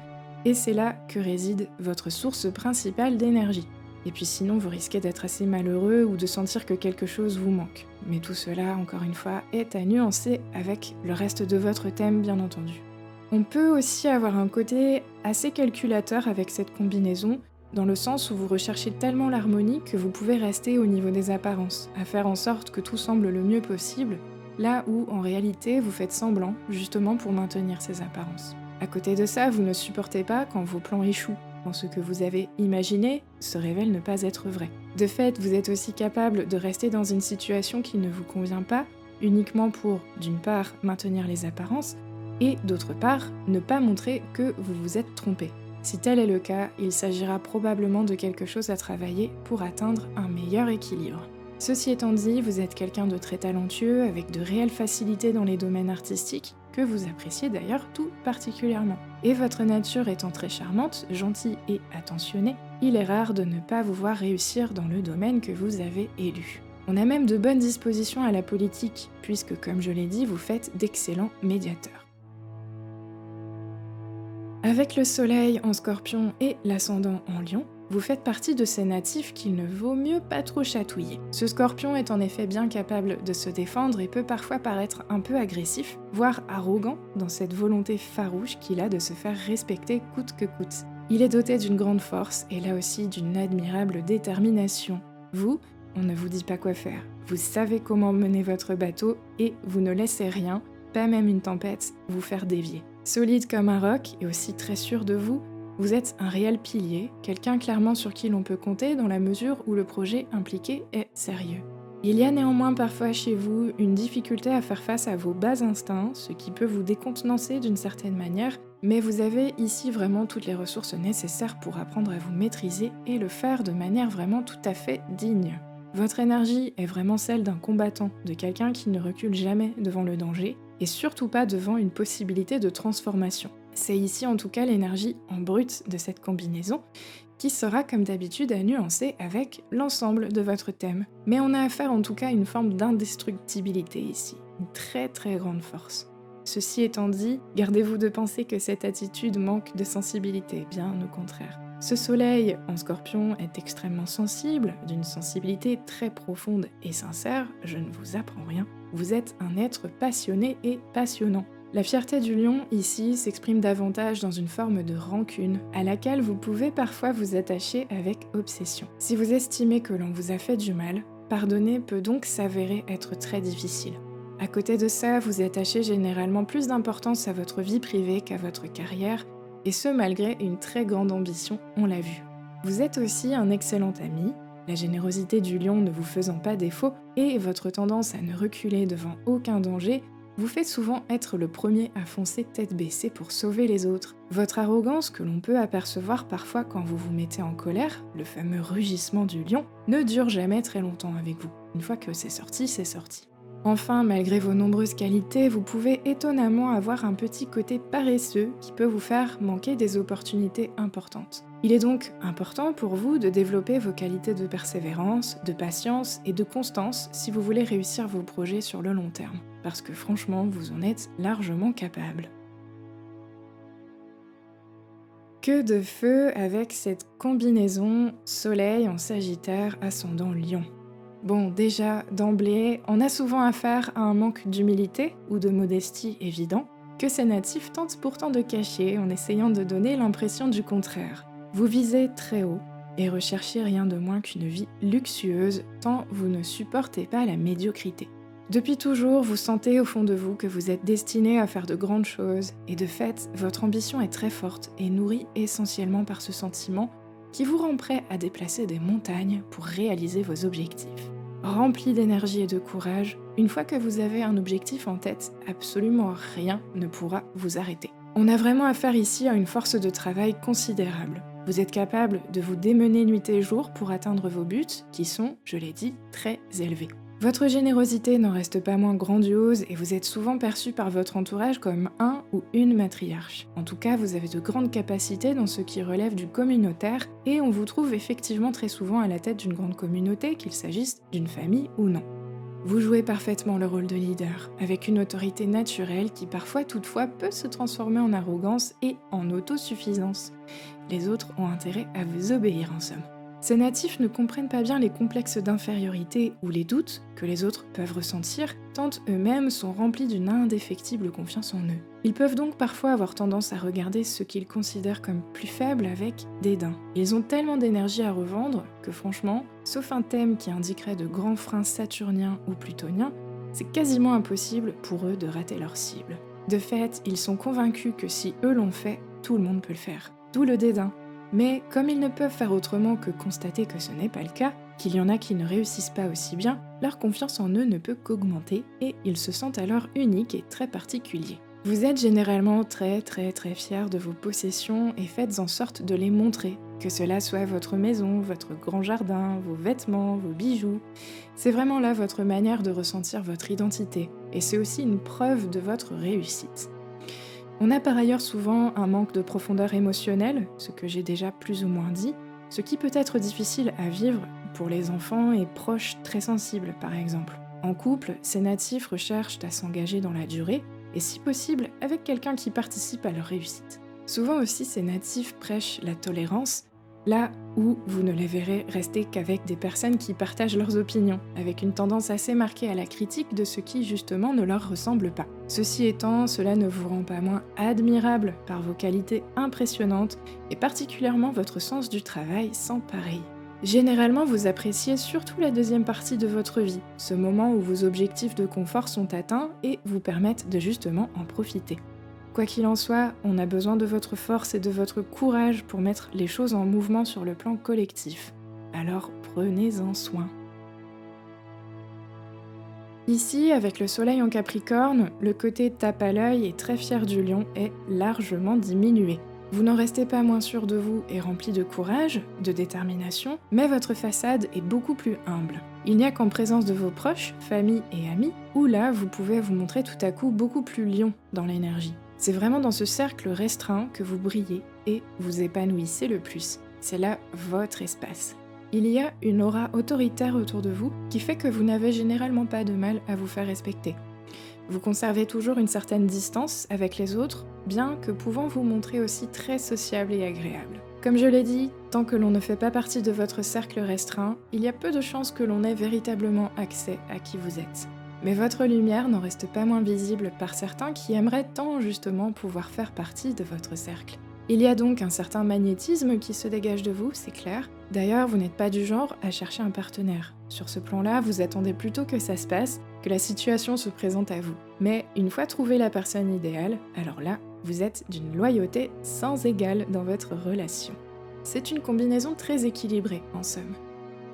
et c'est là que réside votre source principale d'énergie. Et puis sinon, vous risquez d'être assez malheureux ou de sentir que quelque chose vous manque. Mais tout cela, encore une fois, est à nuancer avec le reste de votre thème, bien entendu. On peut aussi avoir un côté assez calculateur avec cette combinaison, dans le sens où vous recherchez tellement l'harmonie que vous pouvez rester au niveau des apparences, à faire en sorte que tout semble le mieux possible, là où en réalité vous faites semblant, justement pour maintenir ces apparences. À côté de ça, vous ne supportez pas quand vos plans échouent, quand ce que vous avez imaginé se révèle ne pas être vrai. De fait, vous êtes aussi capable de rester dans une situation qui ne vous convient pas, uniquement pour, d'une part, maintenir les apparences, et d'autre part, ne pas montrer que vous vous êtes trompé. Si tel est le cas, il s'agira probablement de quelque chose à travailler pour atteindre un meilleur équilibre. Ceci étant dit, vous êtes quelqu'un de très talentueux, avec de réelles facilités dans les domaines artistiques, que vous appréciez d'ailleurs tout particulièrement. Et votre nature étant très charmante, gentille et attentionnée, il est rare de ne pas vous voir réussir dans le domaine que vous avez élu. On a même de bonnes dispositions à la politique, puisque comme je l'ai dit, vous faites d'excellents médiateurs. Avec le soleil en scorpion et l'ascendant en lion, vous faites partie de ces natifs qu'il ne vaut mieux pas trop chatouiller. Ce scorpion est en effet bien capable de se défendre et peut parfois paraître un peu agressif, voire arrogant dans cette volonté farouche qu'il a de se faire respecter coûte que coûte. Il est doté d'une grande force et là aussi d'une admirable détermination. Vous, on ne vous dit pas quoi faire. Vous savez comment mener votre bateau et vous ne laissez rien, pas même une tempête, vous faire dévier. Solide comme un roc et aussi très sûr de vous, vous êtes un réel pilier, quelqu'un clairement sur qui l'on peut compter dans la mesure où le projet impliqué est sérieux. Il y a néanmoins parfois chez vous une difficulté à faire face à vos bas instincts, ce qui peut vous décontenancer d'une certaine manière, mais vous avez ici vraiment toutes les ressources nécessaires pour apprendre à vous maîtriser et le faire de manière vraiment tout à fait digne. Votre énergie est vraiment celle d'un combattant, de quelqu'un qui ne recule jamais devant le danger, et surtout pas devant une possibilité de transformation. C'est ici en tout cas l'énergie en brut de cette combinaison, qui sera comme d'habitude à nuancer avec l'ensemble de votre thème. Mais on a affaire en tout cas à une forme d'indestructibilité ici, une très très grande force. Ceci étant dit, gardez-vous de penser que cette attitude manque de sensibilité, bien au contraire. Ce soleil en scorpion est extrêmement sensible, d'une sensibilité très profonde et sincère, je ne vous apprends rien. Vous êtes un être passionné et passionnant. La fierté du lion, ici, s'exprime davantage dans une forme de rancune, à laquelle vous pouvez parfois vous attacher avec obsession. Si vous estimez que l'on vous a fait du mal, pardonner peut donc s'avérer être très difficile. À côté de ça, vous attachez généralement plus d'importance à votre vie privée qu'à votre carrière, et ce malgré une très grande ambition, on l'a vu. Vous êtes aussi un excellent ami, la générosité du lion ne vous faisant pas défaut, et votre tendance à ne reculer devant aucun danger vous fait souvent être le premier à foncer tête baissée pour sauver les autres. Votre arrogance, que l'on peut apercevoir parfois quand vous vous mettez en colère, le fameux rugissement du lion, ne dure jamais très longtemps avec vous. Une fois que c'est sorti, c'est sorti. Enfin, malgré vos nombreuses qualités, vous pouvez étonnamment avoir un petit côté paresseux qui peut vous faire manquer des opportunités importantes. Il est donc important pour vous de développer vos qualités de persévérance, de patience et de constance si vous voulez réussir vos projets sur le long terme, parce que franchement, vous en êtes largement capable. Que de feu avec cette combinaison Soleil en Sagittaire ascendant Lion. Bon, déjà, d'emblée, on a souvent affaire à un manque d'humilité ou de modestie évident, que ces natifs tentent pourtant de cacher en essayant de donner l'impression du contraire. Vous visez très haut et recherchez rien de moins qu'une vie luxueuse tant vous ne supportez pas la médiocrité. Depuis toujours, vous sentez au fond de vous que vous êtes destiné à faire de grandes choses, et de fait, votre ambition est très forte et nourrie essentiellement par ce sentiment qui vous rend prêt à déplacer des montagnes pour réaliser vos objectifs. Rempli d'énergie et de courage, une fois que vous avez un objectif en tête, absolument rien ne pourra vous arrêter. On a vraiment affaire ici à une force de travail considérable. Vous êtes capable de vous démener nuit et jour pour atteindre vos buts, qui sont, je l'ai dit, très élevés. Votre générosité n'en reste pas moins grandiose et vous êtes souvent perçu par votre entourage comme un ou une matriarche. En tout cas, vous avez de grandes capacités dans ce qui relève du communautaire et on vous trouve effectivement très souvent à la tête d'une grande communauté, qu'il s'agisse d'une famille ou non. Vous jouez parfaitement le rôle de leader, avec une autorité naturelle qui parfois toutefois peut se transformer en arrogance et en autosuffisance. Les autres ont intérêt à vous obéir en somme. Ces natifs ne comprennent pas bien les complexes d'infériorité ou les doutes que les autres peuvent ressentir, tant eux-mêmes sont remplis d'une indéfectible confiance en eux. Ils peuvent donc parfois avoir tendance à regarder ce qu'ils considèrent comme plus faibles avec dédain. Ils ont tellement d'énergie à revendre que franchement, sauf un thème qui indiquerait de grands freins saturniens ou plutoniens, c'est quasiment impossible pour eux de rater leur cible. De fait, ils sont convaincus que si eux l'ont fait, tout le monde peut le faire. D'où le dédain. Mais comme ils ne peuvent faire autrement que constater que ce n'est pas le cas, qu'il y en a qui ne réussissent pas aussi bien, leur confiance en eux ne peut qu'augmenter et ils se sentent alors uniques et très particuliers. Vous êtes généralement très fiers de vos possessions et faites en sorte de les montrer, que cela soit votre maison, votre grand jardin, vos vêtements, vos bijoux. C'est vraiment là votre manière de ressentir votre identité et c'est aussi une preuve de votre réussite. On a par ailleurs souvent un manque de profondeur émotionnelle, ce que j'ai déjà plus ou moins dit, ce qui peut être difficile à vivre pour les enfants et proches très sensibles par exemple. En couple, ces natifs recherchent à s'engager dans la durée, et si possible avec quelqu'un qui participe à leur réussite. Souvent aussi ces natifs prêchent la tolérance, là où vous ne les verrez rester qu'avec des personnes qui partagent leurs opinions, avec une tendance assez marquée à la critique de ce qui justement ne leur ressemble pas. Ceci étant, cela ne vous rend pas moins admirable par vos qualités impressionnantes et particulièrement votre sens du travail sans pareil. Généralement, vous appréciez surtout la deuxième partie de votre vie, ce moment où vos objectifs de confort sont atteints et vous permettent de justement en profiter. Quoi qu'il en soit, on a besoin de votre force et de votre courage pour mettre les choses en mouvement sur le plan collectif. Alors prenez-en soin. Ici, avec le soleil en Capricorne, le côté tape à l'œil et très fier du lion est largement diminué. Vous n'en restez pas moins sûr de vous et rempli de courage, de détermination, mais votre façade est beaucoup plus humble. Il n'y a qu'en présence de vos proches, famille et amis, où là vous pouvez vous montrer tout à coup beaucoup plus lion dans l'énergie. C'est vraiment dans ce cercle restreint que vous brillez et vous épanouissez le plus. C'est là votre espace. Il y a une aura autoritaire autour de vous qui fait que vous n'avez généralement pas de mal à vous faire respecter. Vous conservez toujours une certaine distance avec les autres, bien que pouvant vous montrer aussi très sociable et agréable. Comme je l'ai dit, tant que l'on ne fait pas partie de votre cercle restreint, il y a peu de chances que l'on ait véritablement accès à qui vous êtes. Mais votre lumière n'en reste pas moins visible par certains qui aimeraient tant justement pouvoir faire partie de votre cercle. Il y a donc un certain magnétisme qui se dégage de vous, c'est clair. D'ailleurs, vous n'êtes pas du genre à chercher un partenaire. Sur ce plan-là, vous attendez plutôt que ça se passe, que la situation se présente à vous. Mais une fois trouvé la personne idéale, alors là, vous êtes d'une loyauté sans égale dans votre relation. C'est une combinaison très équilibrée, en somme.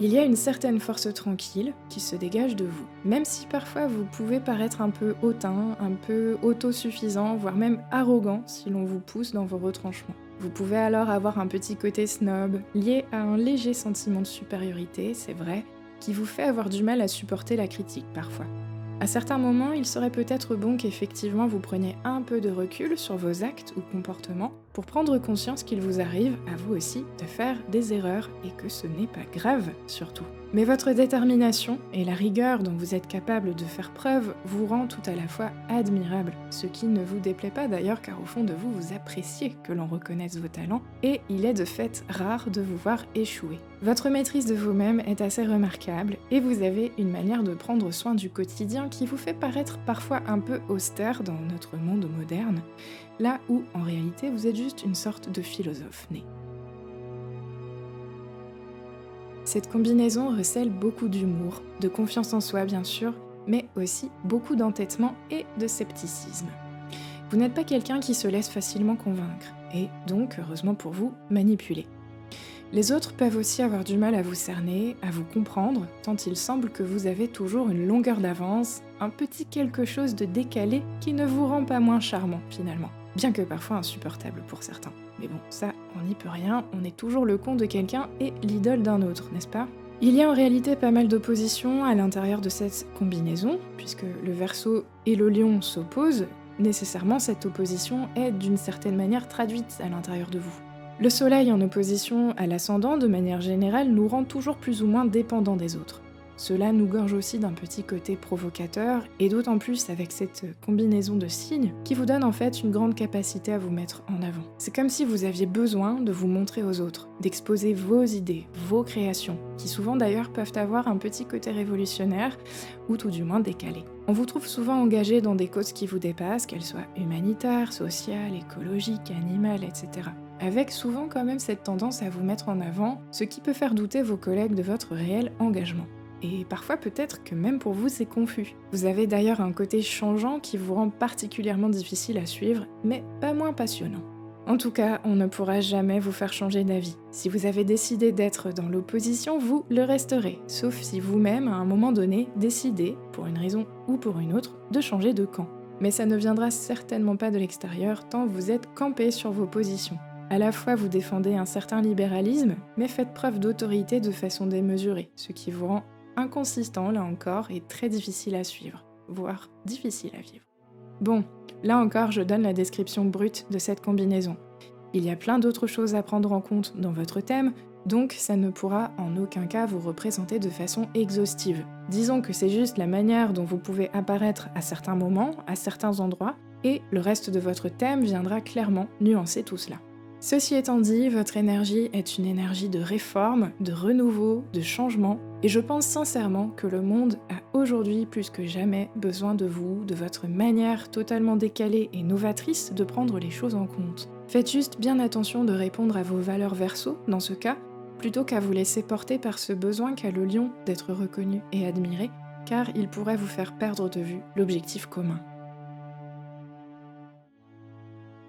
Il y a une certaine force tranquille qui se dégage de vous, même si parfois vous pouvez paraître un peu hautain, un peu autosuffisant, voire même arrogant si l'on vous pousse dans vos retranchements. Vous pouvez alors avoir un petit côté snob, lié à un léger sentiment de supériorité, c'est vrai, qui vous fait avoir du mal à supporter la critique parfois. À certains moments, il serait peut-être bon qu'effectivement vous preniez un peu de recul sur vos actes ou comportements pour prendre conscience qu'il vous arrive, à vous aussi, de faire des erreurs et que ce n'est pas grave, surtout. Mais votre détermination et la rigueur dont vous êtes capable de faire preuve vous rend tout à la fois admirable, ce qui ne vous déplaît pas d'ailleurs car au fond de vous, vous appréciez que l'on reconnaisse vos talents et il est de fait rare de vous voir échouer. Votre maîtrise de vous-même est assez remarquable et vous avez une manière de prendre soin du quotidien qui vous fait paraître parfois un peu austère dans notre monde moderne, là où en réalité vous êtes juste une sorte de philosophe né. Cette combinaison recèle beaucoup d'humour, de confiance en soi bien sûr, mais aussi beaucoup d'entêtement et de scepticisme. Vous n'êtes pas quelqu'un qui se laisse facilement convaincre, et donc, heureusement pour vous, manipuler. Les autres peuvent aussi avoir du mal à vous cerner, à vous comprendre, tant il semble que vous avez toujours une longueur d'avance, un petit quelque chose de décalé qui ne vous rend pas moins charmant finalement, bien que parfois insupportable pour certains. Mais bon, ça, on n'y peut rien, on est toujours le con de quelqu'un et l'idole d'un autre, n'est-ce pas ? Il y a en réalité pas mal d'opposition à l'intérieur de cette combinaison, puisque le Verseau et le Lion s'opposent, nécessairement cette opposition est d'une certaine manière traduite à l'intérieur de vous. Le Soleil en opposition à l'ascendant, de manière générale, nous rend toujours plus ou moins dépendants des autres. Cela nous gorge aussi d'un petit côté provocateur, et d'autant plus avec cette combinaison de signes qui vous donne en fait une grande capacité à vous mettre en avant. C'est comme si vous aviez besoin de vous montrer aux autres, d'exposer vos idées, vos créations, qui souvent d'ailleurs peuvent avoir un petit côté révolutionnaire, ou tout du moins décalé. On vous trouve souvent engagé dans des causes qui vous dépassent, qu'elles soient humanitaires, sociales, écologiques, animales, etc. Avec souvent quand même cette tendance à vous mettre en avant, ce qui peut faire douter vos collègues de votre réel engagement. Et parfois peut-être que même pour vous c'est confus. Vous avez d'ailleurs un côté changeant qui vous rend particulièrement difficile à suivre, mais pas moins passionnant. En tout cas, on ne pourra jamais vous faire changer d'avis. Si vous avez décidé d'être dans l'opposition, vous le resterez, sauf si vous-même, à un moment donné, décidez, pour une raison ou pour une autre, de changer de camp. Mais ça ne viendra certainement pas de l'extérieur tant vous êtes campé sur vos positions. À la fois vous défendez un certain libéralisme, mais faites preuve d'autorité de façon démesurée, ce qui vous rend inconsistant là encore et très difficile à suivre, voire difficile à vivre. Bon, là encore je donne la description brute de cette combinaison. Il y a plein d'autres choses à prendre en compte dans votre thème, donc ça ne pourra en aucun cas vous représenter de façon exhaustive. Disons que c'est juste la manière dont vous pouvez apparaître à certains moments, à certains endroits, et le reste de votre thème viendra clairement nuancer tout cela. Ceci étant dit, votre énergie est une énergie de réforme, de renouveau, de changement, et je pense sincèrement que le monde a aujourd'hui plus que jamais besoin de vous, de votre manière totalement décalée et novatrice de prendre les choses en compte. Faites juste bien attention de répondre à vos valeurs Verseau dans ce cas, plutôt qu'à vous laisser porter par ce besoin qu'a le Lion d'être reconnu et admiré, car il pourrait vous faire perdre de vue l'objectif commun.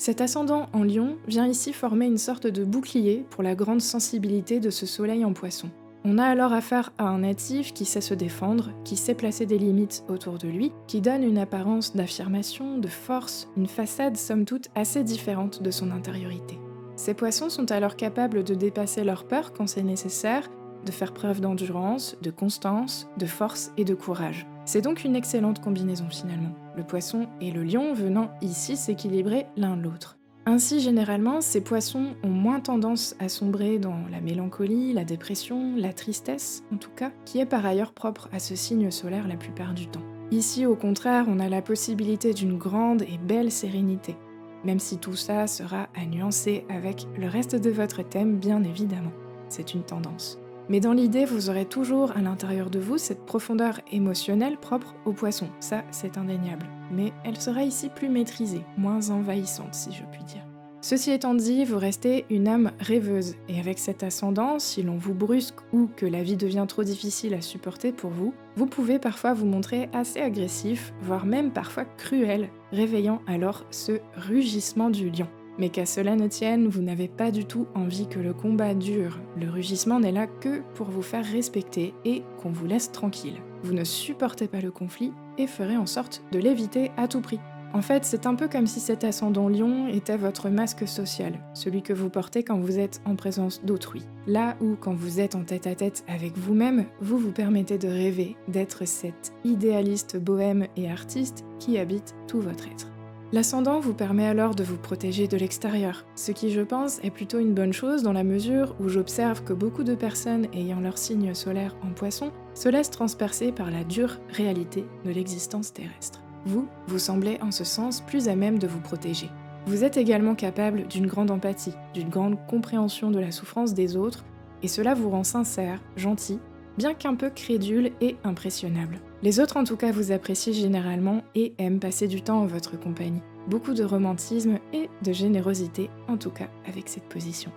Cet ascendant en Lion vient ici former une sorte de bouclier pour la grande sensibilité de ce soleil en Poisson. On a alors affaire à un natif qui sait se défendre, qui sait placer des limites autour de lui, qui donne une apparence d'affirmation, de force, une façade somme toute assez différente de son intériorité. Ces poissons sont alors capables de dépasser leur peur quand c'est nécessaire, de faire preuve d'endurance, de constance, de force et de courage. C'est donc une excellente combinaison finalement, le poisson et le lion venant ici s'équilibrer l'un l'autre. Ainsi, généralement, ces poissons ont moins tendance à sombrer dans la mélancolie, la dépression, la tristesse, en tout cas, qui est par ailleurs propre à ce signe solaire la plupart du temps. Ici, au contraire, on a la possibilité d'une grande et belle sérénité, même si tout ça sera à nuancer avec le reste de votre thème, bien évidemment. C'est une tendance. Mais dans l'idée, vous aurez toujours à l'intérieur de vous cette profondeur émotionnelle propre aux poissons, ça c'est indéniable. Mais elle sera ici plus maîtrisée, moins envahissante si je puis dire. Ceci étant dit, vous restez une âme rêveuse, et avec cet ascendant, si l'on vous brusque ou que la vie devient trop difficile à supporter pour vous, vous pouvez parfois vous montrer assez agressif, voire même parfois cruel, réveillant alors ce rugissement du lion. Mais qu'à cela ne tienne, vous n'avez pas du tout envie que le combat dure. Le rugissement n'est là que pour vous faire respecter et qu'on vous laisse tranquille. Vous ne supportez pas le conflit et ferez en sorte de l'éviter à tout prix. En fait, c'est un peu comme si cet ascendant lion était votre masque social, celui que vous portez quand vous êtes en présence d'autrui. Là où, quand vous êtes en tête-à-tête avec vous-même, vous vous permettez de rêver, d'être cet idéaliste bohème et artiste qui habite tout votre être. L'ascendant vous permet alors de vous protéger de l'extérieur, ce qui je pense est plutôt une bonne chose dans la mesure où j'observe que beaucoup de personnes ayant leur signe solaire en poisson se laissent transpercer par la dure réalité de l'existence terrestre. Vous semblez en ce sens plus à même de vous protéger. Vous êtes également capable d'une grande empathie, d'une grande compréhension de la souffrance des autres, et cela vous rend sincère, gentil, bien qu'un peu crédule et impressionnable. Les autres en tout cas vous apprécient généralement et aiment passer du temps en votre compagnie. Beaucoup de romantisme et de générosité en tout cas avec cette position.